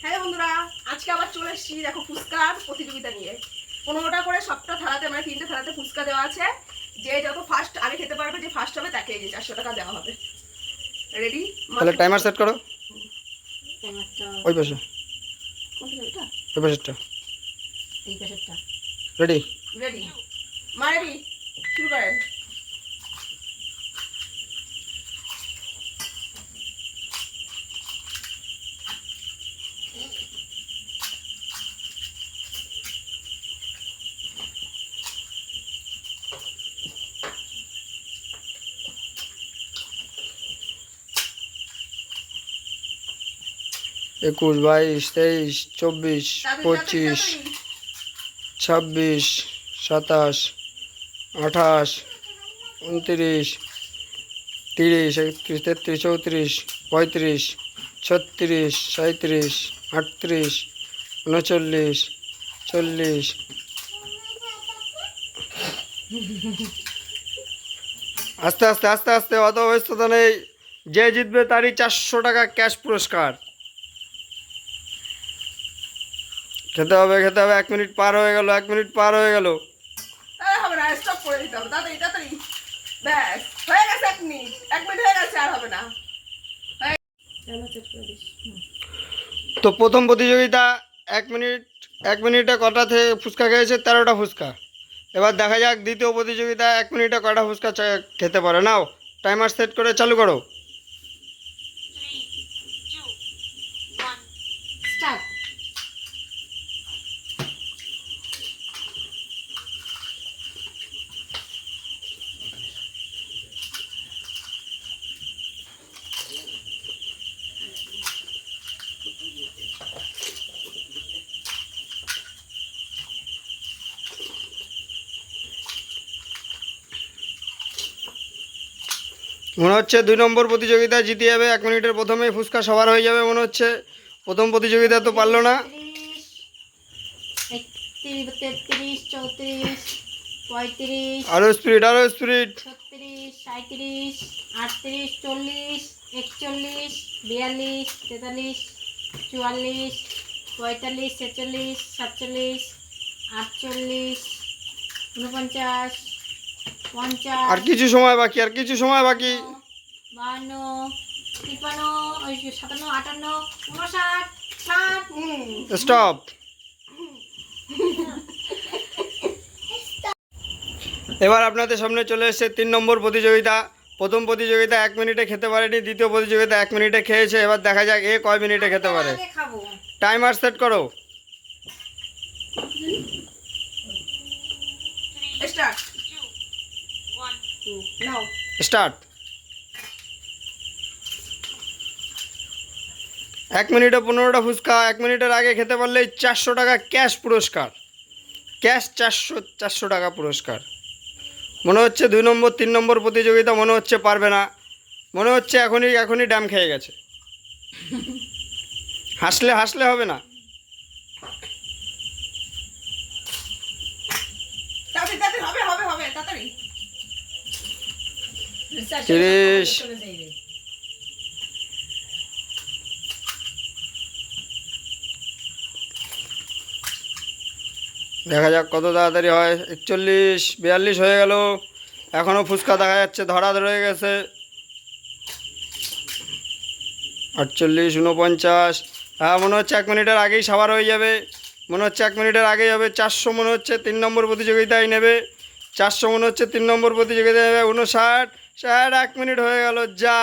হ্যাঁ বন্ধুরা, আজকে আবার চলে এসেছি দেখো ফুচকার প্রতিযোগিতা নিয়ে। 15টা করে সবটা থালাতে, মানে 3টে থালাতে ফুচকা দেওয়া আছে। যে যত ফার্স্ট আগে খেতে পারবে, যে ফার্স্ট হবে তাকে 400 টাকা দেওয়া হবে। রেডি? তাহলে টাইমার সেট করো। ওই পাশে, কোনটা এটা? ওই পাশেরটা। এই পাশেরটা। রেডি? রেডি মা, রেডি, শুরু করেন। একুশ, 22, 23, 24, 25, 26, 27, 28, 29, 30, 31, 33, 34, 35, 36, 37, 38, 39, 40। আস্তে আস্তে আস্তে আস্তে, অত ব্যস্ততা নেই। যে জিতবে তারই 400 টাকা ক্যাশ পুরস্কার। খেতে হবে, খেতে হবে। 1 মিনিট পার হয়ে গেল, 1 মিনিট পার হয়ে গেল। হবে না, স্টপ করে দিতে হবে। তাড়াতাড়ি তাড়াতাড়ি, ব্যাস হয়ে গেছে। 1 মিনিট, 1 মিনিট হয়ে গেছে, আর হবে না। তো প্রথম প্রতিযোগিতা 1 মিনিটে কটা থেকে ফুচকা খেয়েছে? 13টা ফুচকা। এবার দেখা যাক দ্বিতীয় প্রতিযোগিতা 1 মিনিটে কটা ফুচকা খেতে পারে। নাও টাইমার সেট করে চালু করো। স্টার্ট। মনে হচ্ছে 2 নম্বর প্রতিযোগিতা জিতে যাবে। 1 মিনিটের প্রথমেই ফুচকা সবার হয়ে যাবে মনে হচ্ছে। প্রথম প্রতিযোগিতা তো পারলো না। 33, 34, 35, আরো স্পিড, আরো স্পিড। 36, 37, 38, 40, 41, 42, 43, 44, 45, 46, 47, 48, 49, 50, আর কিছু সময় বাকি, আর কিছু সময় বাকি। 52, 53, 57, 58, 59, 60। স্টপ। এবার আপনাদের সামনে চলে এসেছে 3 নম্বর প্রতিযোগিতা। প্রথম প্রতিযোগিতা 1 মিনিটে খেতে পারেনি, দ্বিতীয় প্রতিযোগিতা 1 মিনিটে খেয়েছে। এবার দেখা যাক এ কয় মিনিটে খেতে পারে। টাইমার সেট করো। স্টার্ট। নাও স্টার্ট। 1 মিনিটে 15টা ফুচকা। 1 মিনিটের আগে খেতে পারলেই 400 টাকা ক্যাশ পুরস্কার। ক্যাশ 400 টাকা পুরস্কার। মনে হচ্ছে 2 নম্বর 3 নম্বর প্রতিযোগিতা মনে হচ্ছে পারবে না। মনে হচ্ছে এখনই ড্যাম খেয়ে গেছে। হাসলে হাসলে হবে না। তাড়াতাড়ি তাড়াতাড়ি, হবে হবে হবে, তাড়াতাড়ি। 30। দেখা যাক কত তাড়াতাড়ি হয়। 41, 42 হয়ে গেল। এখনও ফুচকা দেখা যাচ্ছে, ধরা রয়ে গেছে। 48, 49। হ্যাঁ, মনে হচ্ছে 1 মিনিটের আগেই সাবার হয়ে যাবে। মনে হচ্ছে 1 মিনিটের আগেই হবে। 400 মনে হচ্ছে 3 নম্বর প্রতিযোগিতায় নেবে। 400 মনে হচ্ছে 3 নম্বর প্রতিযোগিতায় নেবে। 59, 60, 1 মিনিট হয়ে গেল। যা,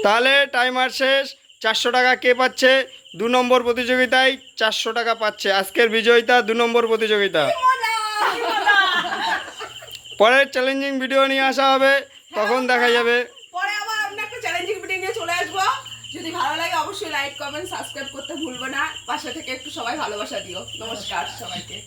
তাহলে টাইমার শেষ। 400 টাকা কে পাচ্ছে? 2 নম্বর প্রতিযোগিতায় 400 টাকা পাচ্ছে আজকের বিজয়িতা 2 নম্বর প্রতিযোগিতা। পরের চ্যালেঞ্জিং ভিডিও নিয়ে আসা হবে, তখন দেখা যাবে। পরে আবার আমরা একটা চ্যালেঞ্জিং ভিডিও নিয়ে চলে আসবো। যদি ভালো লাগে অবশ্যই লাইক, কমেন্ট, সাবস্ক্রাইব করতে ভুলবে না। পাশে থেকে একটু সবাই ভালোবাসা দিও। নমস্কার সবাইকে।